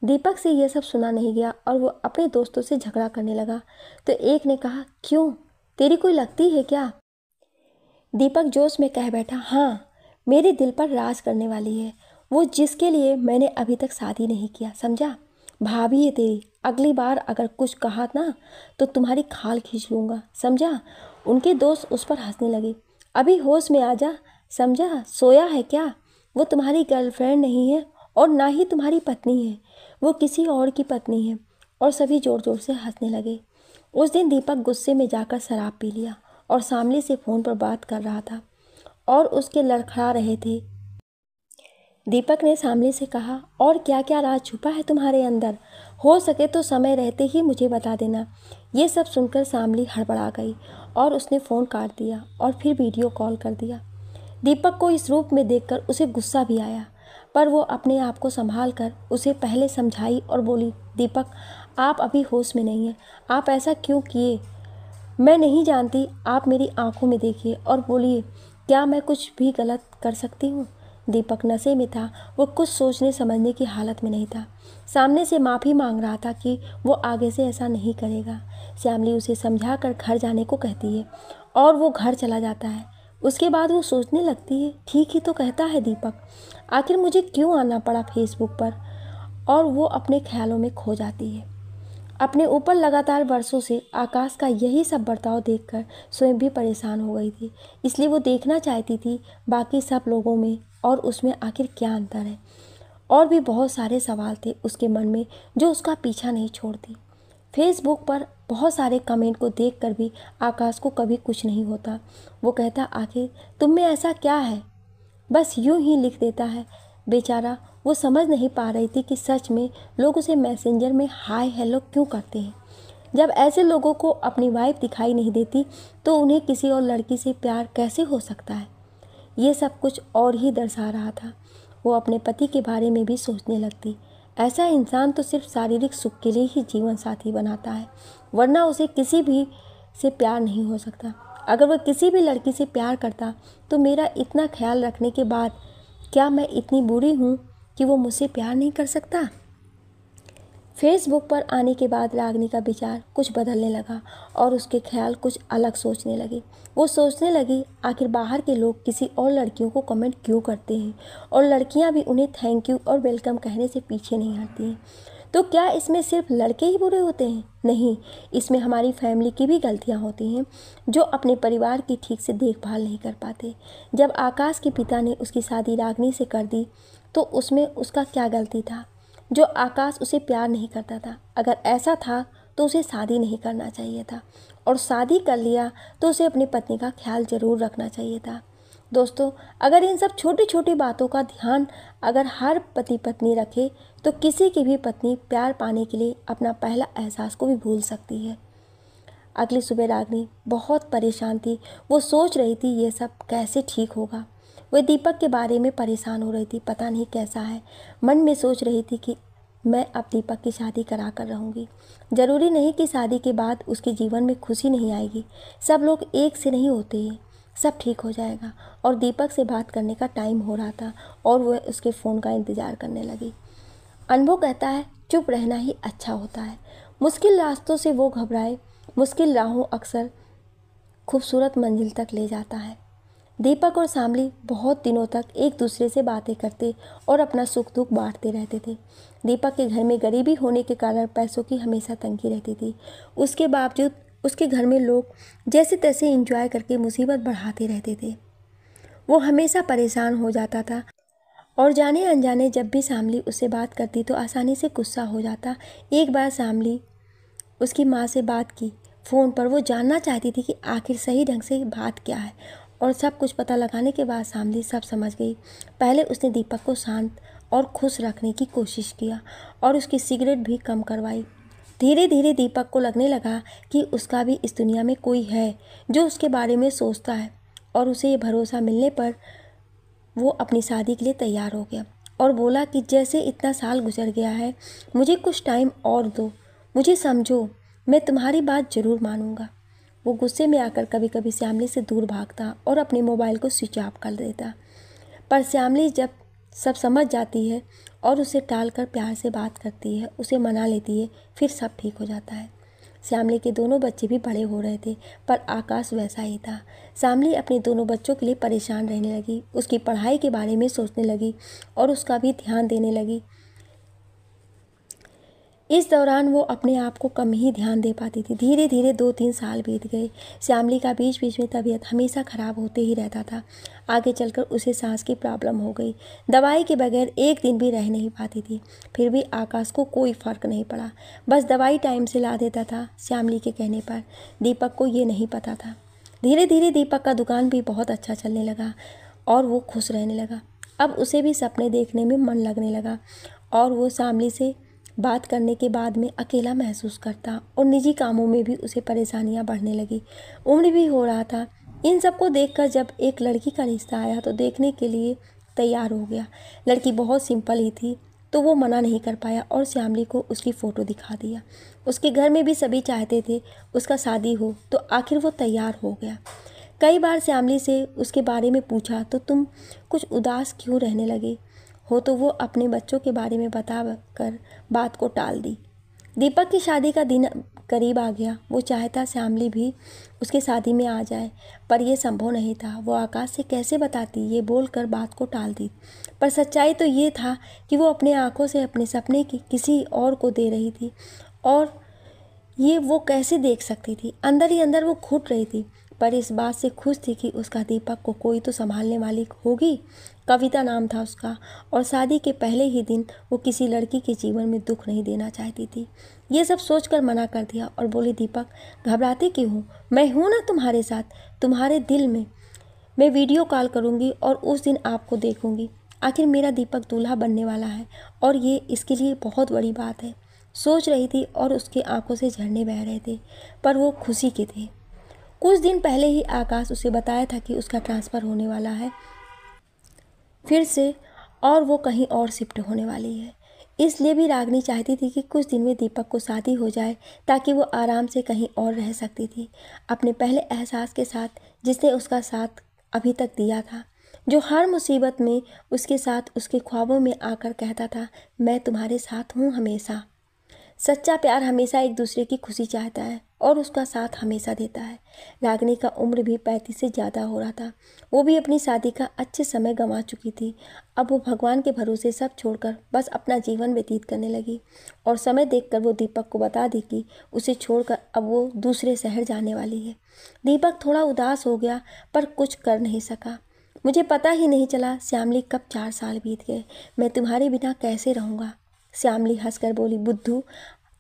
दीपक से यह सब सुना नहीं गया और वो अपने दोस्तों से झगड़ा करने लगा। तो एक ने कहा, क्यों, तेरी कोई लगती है क्या? दीपक जोश में कह बैठा, हाँ, मेरे दिल पर राज करने वाली है वो, जिसके लिए मैंने अभी तक शादी नहीं किया, समझा? भाभी है तेरी, अगली बार अगर कुछ कहा ना तो तुम्हारी खाल खींच लूँगा, समझा? उनके दोस्त उस पर हंसने लगे। अभी होश में आ जा, समझा? सोया है क्या? वो तुम्हारी गर्लफ्रेंड नहीं है और ना ही तुम्हारी पत्नी है, वो किसी और की पत्नी है। और सभी जोर जोर से हंसने लगे। उस दिन दीपक गुस्से में जाकर शराब पी लिया और शामली से फ़ोन पर बात कर रहा था और उसके लड़खड़ा रहे थे। दीपक ने शामली से कहा, और क्या क्या राज छुपा है तुम्हारे अंदर? हो सके तो समय रहते ही मुझे बता देना। ये सब सुनकर शामली हड़बड़ा गई और उसने फ़ोन काट दिया और फिर वीडियो कॉल कर दिया। दीपक को इस रूप में देखकर उसे गुस्सा भी आया, पर वो अपने आप को संभाल कर उसे पहले समझाई और बोली, दीपक, आप अभी होश में नहीं हैं, आप ऐसा क्यों किए? मैं नहीं जानती, आप मेरी आंखों में देखिए और बोलिए, क्या मैं कुछ भी गलत कर सकती हूँ? दीपक नशे में था, वो कुछ सोचने समझने की हालत में नहीं था। सामने से माफ़ी मांग रहा था कि वो आगे से ऐसा नहीं करेगा। श्यामली उसे समझा कर घर जाने को कहती है और वो घर चला जाता है। उसके बाद वो सोचने लगती है, ठीक ही तो कहता है दीपक, आखिर मुझे क्यों आना पड़ा फेसबुक पर? और वो अपने ख्यालों में खो जाती है। अपने ऊपर लगातार वर्षों से आकाश का यही सब बर्ताव देखकर स्वयं भी परेशान हो गई थी, इसलिए वो देखना चाहती थी बाकी सब लोगों में और उसमें आखिर क्या अंतर है। और भी बहुत सारे सवाल थे उसके मन में जो उसका पीछा नहीं छोड़ती। फेसबुक पर बहुत सारे कमेंट को देखकर भी आकाश को कभी कुछ नहीं होता। वो कहता, आखिर तुम में ऐसा क्या है? बस यूं ही लिख देता है। बेचारा वो समझ नहीं पा रही थी कि सच में लोग उसे मैसेंजर में हाय हेलो क्यों करते हैं। जब ऐसे लोगों को अपनी वाइफ दिखाई नहीं देती तो उन्हें किसी और लड़की से प्यार कैसे हो सकता है? ये सब कुछ और ही दर्शा रहा था। वो अपने पति के बारे में भी सोचने लगती। ऐसा इंसान तो सिर्फ शारीरिक सुख के लिए ही जीवन साथी बनाता है, वरना उसे किसी भी से प्यार नहीं हो सकता। अगर वह किसी भी लड़की से प्यार करता तो मेरा इतना ख्याल रखने के बाद क्या मैं इतनी बुरी हूँ कि वो मुझसे प्यार नहीं कर सकता? फेसबुक पर आने के बाद रागनी का विचार कुछ बदलने लगा और उसके ख्याल कुछ अलग सोचने लगे। वो सोचने लगी, आखिर बाहर के लोग किसी और लड़कियों को कमेंट क्यों करते हैं और लड़कियां भी उन्हें थैंक यू और वेलकम कहने से पीछे नहीं हटती हैं। तो क्या इसमें सिर्फ लड़के ही बुरे होते हैं? नहीं, इसमें हमारी फैमिली की भी गलतियां होती हैं, जो अपने परिवार की ठीक से देखभाल नहीं कर पाते। जब आकाश के पिता ने उसकी शादी रागनी से कर दी तो उसमें उसका क्या गलती था जो आकाश उसे प्यार नहीं करता था? अगर ऐसा था तो उसे शादी नहीं करना चाहिए था, और शादी कर लिया तो उसे अपनी पत्नी का ख्याल ज़रूर रखना चाहिए था। दोस्तों, अगर इन सब छोटी छोटी बातों का ध्यान अगर हर पति पत्नी रखे तो किसी की भी पत्नी प्यार पाने के लिए अपना पहला एहसास को भी भूल सकती है। अगली सुबह रागिनी बहुत परेशान थी। वो सोच रही थी ये सब कैसे ठीक होगा। वह दीपक के बारे में परेशान हो रही थी, पता नहीं कैसा है। मन में सोच रही थी कि मैं अब दीपक की शादी करा कर रहूँगी। ज़रूरी नहीं कि शादी के बाद उसके जीवन में खुशी नहीं आएगी। सब लोग एक से नहीं होते हैं। सब ठीक हो जाएगा। और दीपक से बात करने का टाइम हो रहा था और वह उसके फ़ोन का इंतज़ार करने लगी। अनुभव कहता है चुप रहना ही अच्छा होता है। मुश्किल रास्तों से वो घबराए। मुश्किल राहों अक्सर खूबसूरत मंजिल तक ले जाता है। दीपक और शामली बहुत दिनों तक एक दूसरे से बातें करते और अपना सुख दुख बांटते रहते थे। दीपक के घर में गरीबी होने के कारण पैसों की हमेशा तंगी रहती थी। उसके बावजूद उसके घर में लोग जैसे तैसे एंजॉय करके मुसीबत बढ़ाते रहते थे। वो हमेशा परेशान हो जाता था और जाने अनजाने जब भी शामली उससे बात करती तो आसानी से गुस्सा हो जाता। एक बार शामली उसकी माँ से बात की फ़ोन पर। वो जानना चाहती थी कि आखिर सही ढंग से बात क्या है, और सब कुछ पता लगाने के बाद शामली सब समझ गई। पहले उसने दीपक को शांत और खुश रखने की कोशिश किया और उसकी सिगरेट भी कम करवाई। धीरे धीरे दीपक को लगने लगा कि उसका भी इस दुनिया में कोई है जो उसके बारे में सोचता है, और उसे ये भरोसा मिलने पर वो अपनी शादी के लिए तैयार हो गया और बोला कि जैसे इतना साल गुजर गया है, मुझे कुछ टाइम और दो, मुझे समझो, मैं तुम्हारी बात ज़रूर मानूंगा। वो गुस्से में आकर कभी कभी श्यामली से दूर भागता और अपने मोबाइल को स्विच ऑफ कर देता। पर श्यामली जब सब समझ जाती है और उसे टालकर प्यार से बात करती है, उसे मना लेती है, फिर सब ठीक हो जाता है। श्यामली के दोनों बच्चे भी बड़े हो रहे थे, पर आकाश वैसा ही था। श्यामली अपने दोनों बच्चों के लिए परेशान रहने लगी, उसकी पढ़ाई के बारे में सोचने लगी और उसका भी ध्यान देने लगी। इस दौरान वो अपने आप को कम ही ध्यान दे पाती थी। धीरे धीरे 2-3 साल बीत गए। श्यामली का बीच बीच में तबीयत हमेशा ख़राब होते ही रहता था। आगे चलकर उसे सांस की प्रॉब्लम हो गई। दवाई के बगैर एक दिन भी रह नहीं पाती थी। फिर भी आकाश को कोई फ़र्क नहीं पड़ा, बस दवाई टाइम से ला देता था श्यामली के कहने पर। दीपक को ये नहीं पता था। धीरे धीरे दीपक का दुकान भी बहुत अच्छा चलने लगा और वो खुश रहने लगा। अब उसे भी सपने देखने में मन लगने लगा और वो श्यामली से बात करने के बाद में अकेला महसूस करता और निजी कामों में भी उसे परेशानियां बढ़ने लगी। उम्र भी हो रहा था। इन सबको देखकर जब एक लड़की का रिश्ता आया तो देखने के लिए तैयार हो गया। लड़की बहुत सिंपल ही थी तो वो मना नहीं कर पाया और श्यामली को उसकी फ़ोटो दिखा दिया। उसके घर में भी सभी चाहते थे उसका शादी हो, तो आखिर वो तैयार हो गया। कई बार श्यामली से उसके बारे में पूछा तो तुम कुछ उदास क्यों रहने लगी हो, तो वो अपने बच्चों के बारे में बता कर बात को टाल दी। दीपक की शादी का दिन करीब आ गया। वो चाहता श्यामली भी उसके शादी में आ जाए, पर यह संभव नहीं था। वो आकाश से कैसे बताती, ये बोलकर बात को टाल दी। पर सच्चाई तो ये था कि वो अपने आंखों से अपने सपने की किसी और को दे रही थी, और ये वो कैसे देख सकती थी। अंदर ही अंदर वो घुट रही थी, पर इस बात से खुश थी कि उसका दीपक को कोई तो संभालने वाली होगी। कविता नाम था उसका, और शादी के पहले ही दिन वो किसी लड़की के जीवन में दुख नहीं देना चाहती थी। ये सब सोचकर मना कर दिया और बोली, दीपक घबराते क्यों हो, मैं हूँ ना तुम्हारे साथ, तुम्हारे दिल में। मैं वीडियो कॉल करूँगी और उस दिन आपको देखूँगी। आखिर मेरा दीपक दूल्हा बनने वाला है और ये इसके लिए बहुत बड़ी बात है। सोच रही थी और उसकी आंखों से झरने बह रहे थे, पर वो खुशी के थे। कुछ दिन पहले ही आकाश उसे बताया था कि उसका ट्रांसफ़र होने वाला है फिर से, और वो कहीं और शिफ्ट होने वाली है। इसलिए भी रागिनी चाहती थी कि कुछ दिन में दीपक को शादी हो जाए ताकि वो आराम से कहीं और रह सकती थी, अपने पहले एहसास के साथ जिसने उसका साथ अभी तक दिया था, जो हर मुसीबत में उसके साथ उसके ख्वाबों में आकर कहता था, मैं तुम्हारे साथ हूँ हमेशा। सच्चा प्यार हमेशा एक दूसरे की खुशी चाहता है और उसका साथ हमेशा देता है। रागिनी का उम्र भी 35 से ज़्यादा हो रहा था। वो भी अपनी शादी का अच्छे समय गंवा चुकी थी। अब वो भगवान के भरोसे सब छोड़कर बस अपना जीवन व्यतीत करने लगी, और समय देखकर वो दीपक को बता दी कि उसे छोड़कर अब वो दूसरे शहर जाने वाली है। दीपक थोड़ा उदास हो गया, पर कुछ कर नहीं सका। मुझे पता ही नहीं चला श्यामली कब 4 साल बीत गए। मैं तुम्हारे बिना कैसे रहूँगा। श्यामली हंसकर बोली, बुद्धू,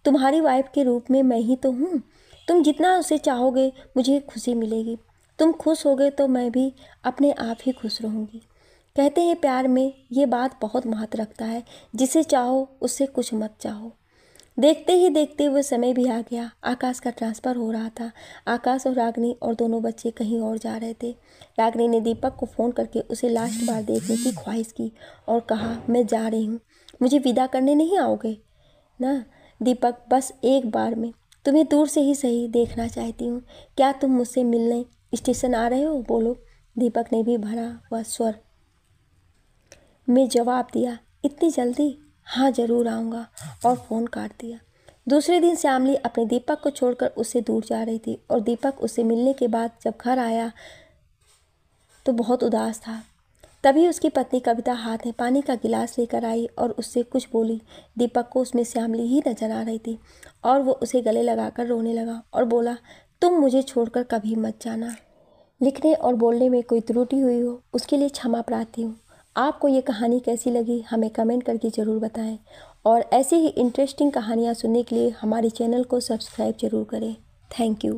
तुम्हारी वाइफ के रूप में मैं ही तो हूँ। तुम जितना उसे चाहोगे मुझे खुशी मिलेगी। तुम खुश होगे तो मैं भी अपने आप ही खुश रहूँगी। कहते हैं प्यार में ये बात बहुत महत्व रखता है, जिसे चाहो उससे कुछ मत चाहो। देखते ही देखते हुए समय भी आ गया। आकाश का ट्रांसफ़र हो रहा था। आकाश और रागनी और दोनों बच्चे कहीं और जा रहे थे। रागनी ने दीपक को फ़ोन करके उसे लास्ट बार देखने की ख्वाहिश की और कहा, मैं जा रही हूँ, मुझे विदा करने नहीं आओगे ना? दीपक, बस एक बार में तुम्हें दूर से ही सही देखना चाहती हूँ। क्या तुम मुझसे मिलने स्टेशन आ रहे हो? बोलो। दीपक ने भी भरा हुआ स्वर में जवाब दिया, इतनी जल्दी? हाँ ज़रूर आऊँगा, और फ़ोन काट दिया। दूसरे दिन श्यामली अपने दीपक को छोड़कर उससे दूर जा रही थी और दीपक उससे मिलने के बाद जब घर आया तो बहुत उदास था। तभी उसकी पत्नी कविता हाथ में पानी का गिलास लेकर आई और उससे कुछ बोली। दीपक को उसमें श्यामली ही नजर आ रही थी और वो उसे गले लगाकर रोने लगा और बोला, तुम मुझे छोड़कर कभी मत जाना। लिखने और बोलने में कोई त्रुटि हुई हो उसके लिए क्षमा प्रार्थी हूँ। आपको ये कहानी कैसी लगी हमें कमेंट करके ज़रूर बताएं और ऐसे ही इंटरेस्टिंग कहानियाँ सुनने के लिए हमारे चैनल को सब्सक्राइब ज़रूर करें। Thank you.